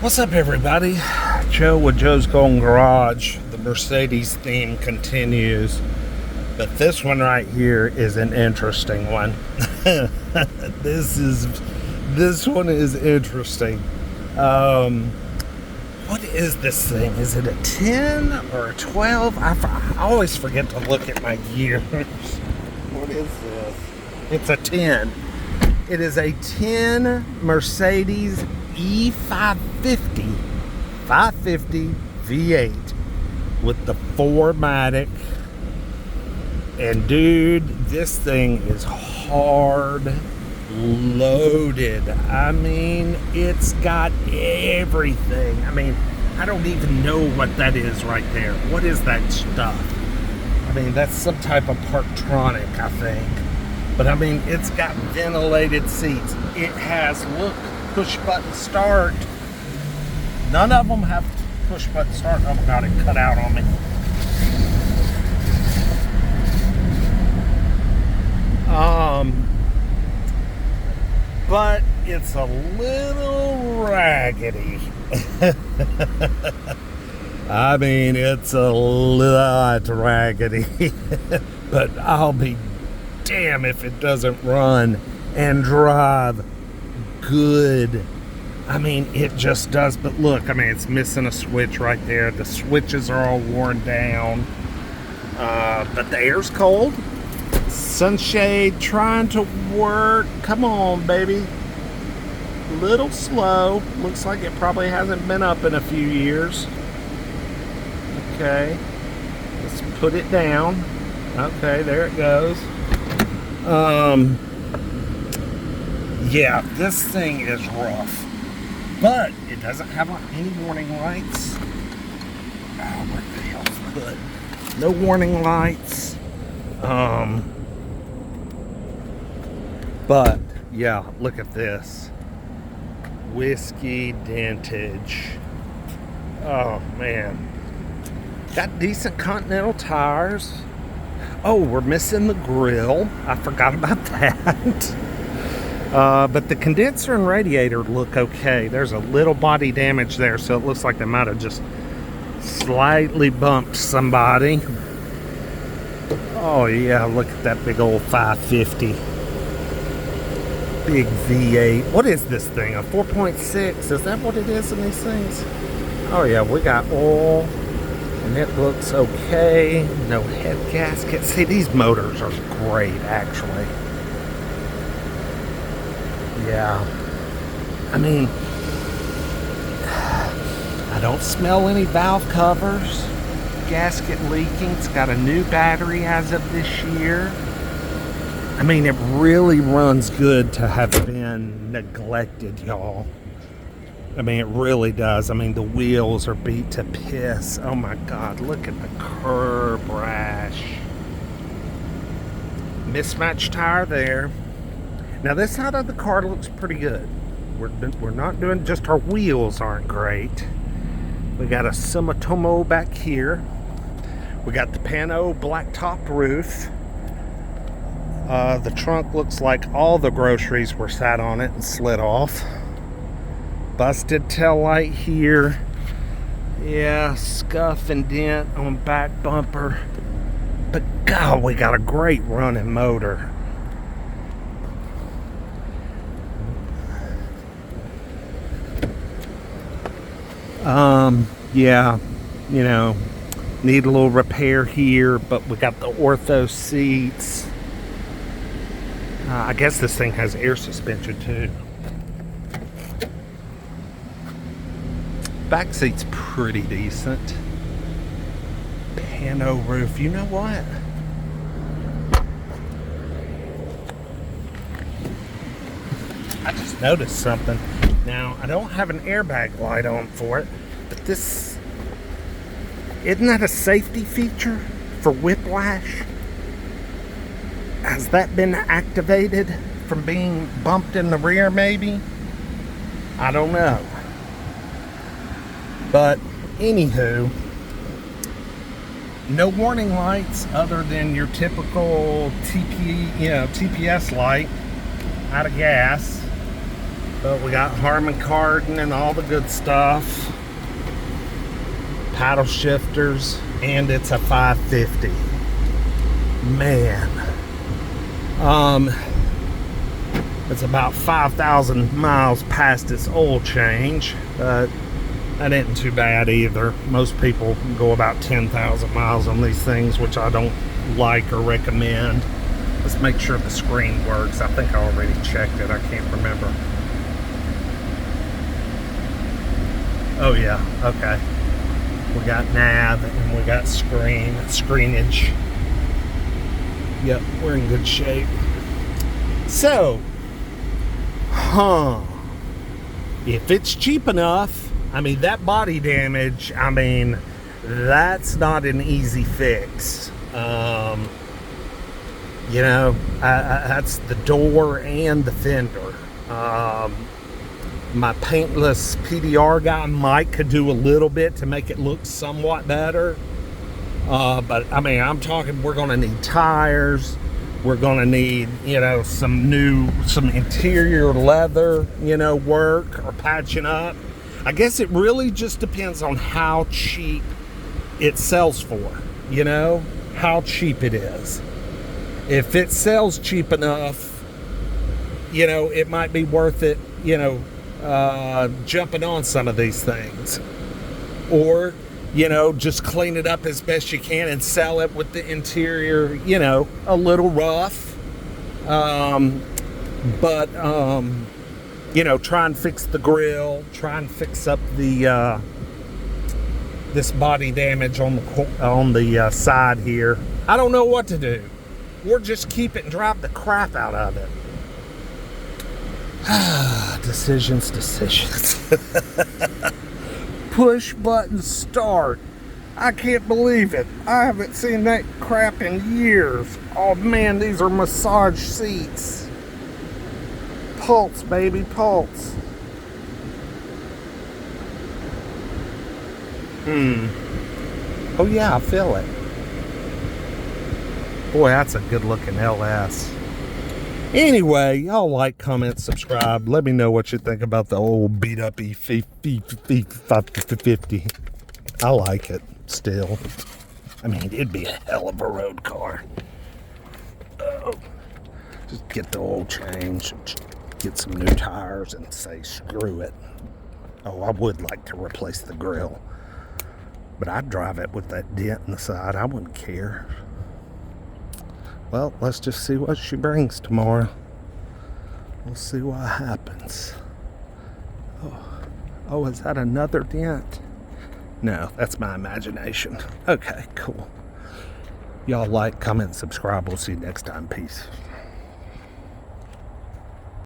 What's up, everybody? Joe with Joe's Golden Garage. The Mercedes theme continues, but this one right here is an interesting one. This one is interesting. What is this thing? Is it a 10 or a 12? I always forget to look at my years. What is this? It's a 10. It is a 10 Mercedes E550 550 V8 with the 4MATIC. And dude, this thing is hard loaded. I mean, it's got everything. I mean, I don't even know what that is right there. What is that stuff? I mean, that's some type of Parktronic, I think. But I mean, it's got ventilated seats. It has, look, push button start. None of them have push button start. Oh my God, it cut out on me. But it's a little raggedy. I mean, it's a lot raggedy. But I'll be damn if it doesn't run and drive good. I mean, it just does. But look, I mean, it's missing a switch right there. The switches are all worn down. But the air's cold. Sunshade trying to work. Come on, baby. Little slow. Looks like it probably hasn't been up in a few years. Okay. Let's put it down. Okay, there it goes. Yeah, this thing is rough. But it doesn't have any warning lights. Oh, what the hell's the hood? No warning lights. But yeah, look at this. Whiskey dentage. Oh man. Got decent Continental tires. Oh, we're missing the grill. I forgot about that. But the condenser and radiator look okay. There's a little body damage there, so it looks like they might have just slightly bumped somebody. Oh yeah, look at that big old 550. Big V8. What is this thing? A 4.6? Is that what it is in these things? Oh yeah, we got oil. And it looks okay. No head gasket. See, these motors are great, actually. Yeah. I mean, I don't smell any valve covers. Gasket leaking. It's got a new battery as of this year. I mean, it really runs good to have been neglected, y'all. I mean, it really does. I mean, the wheels are beat to piss. Oh my God, look at the curb rash. Mismatched tire there. Now this side of the car looks pretty good. We're not doing, just our wheels aren't great. We got a Sumitomo back here. We got the Pano black-topped roof. The trunk looks like all the groceries were sat on it and slid off. Busted tail light here. Yeah, scuff and dent on back bumper. But God, we got a great running motor. Yeah, you know, need a little repair here, but we got the ortho seats. I guess this thing has air suspension too. Back seat's pretty decent. Pano roof. You know what? I just noticed something. Now, I don't have an airbag light on for it, but this, isn't that a safety feature for whiplash? Has that been activated from being bumped in the rear, maybe? I don't know. But anywho, no warning lights other than your typical TPS light out of gas. But we got Harman Kardon and all the good stuff. Paddle shifters, and it's a 550. Man. It's about 5,000 miles past its oil change, but that isn't too bad either. Most people go about 10,000 miles on these things, which I don't like or recommend. Let's make sure the screen works. I think I already checked it. I can't remember. Oh yeah, okay. We got nav and we got screenage. Yep, we're in good shape. So, if it's cheap enough, I mean, that body damage, I mean, that's not an easy fix. You know, that's the door and the fender. My paintless PDR guy, Mike, could do a little bit to make it look somewhat better. But I mean, I'm talking, we're going to need tires. We're going to need, you know, some interior leather, you know, work or patching up. I guess it really just depends on how cheap it sells for, you know, how cheap it is. If it sells cheap enough, you know, it might be worth it, you know, jumping on some of these things. Or, you know, just clean it up as best you can and sell it with the interior, you know, a little rough. But you know, try and fix the grill, try and fix up the this body damage on the side here. I don't know what to do. Or just keep it and drive the crap out of it. Decisions. Push button start. I can't believe it. I haven't seen that crap in years. Oh man, these are massage seats. Pulse, baby, pulse. Oh yeah, I feel it. Boy, that's a good looking LS. Anyway, y'all like, comment, subscribe. Let me know what you think about the old beat up E550. I like it still. I mean, it'd be a hell of a road car. Oh, just get the oil changed, get some new tires, and say screw it. Oh, I would like to replace the grill, but I'd drive it with that dent in the side. I wouldn't care. Well, let's just see what she brings tomorrow. We'll see what happens. Oh, is that another dent? No, that's my imagination. Okay, cool. Y'all like, comment, subscribe. We'll see you next time. Peace.